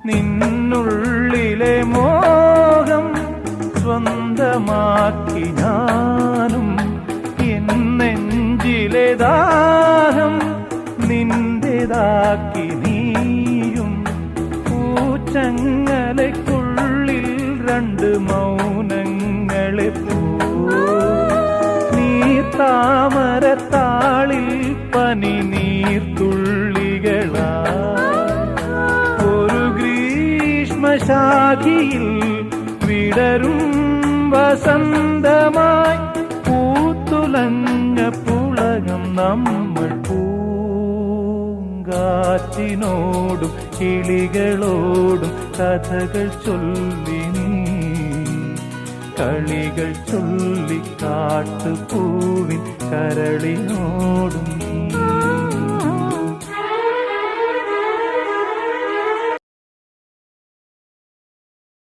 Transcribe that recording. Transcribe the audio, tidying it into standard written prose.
നിന്നുള്ളിലെ മോഹം സ്വന്തമാക്കി ഞാനും, എന്നെഞ്ചിലെ ദാഹം നിന്റേതാക്കി നീയും. പൂച്ചങ്ങലയ്ക്കുള്ളിൽ രണ്ട് മൗനങ്ങളെ താമരത്താളിൽ പനി നീർത്തുള്ളികളാ. ഒരു ഗ്രീഷ്മശാഖിയിൽ വിടരും വസന്തമായി പൂത്തുലഞ്ഞ പുളകം നമ്മൾ. പൂങ്കാറ്റിനോടും കിളികളോടും കഥകൾ ചൊല്ലി നീ, കളികൾ ചൊല്ലി കാട്ടുപൂവിൻ കരളിനോടും.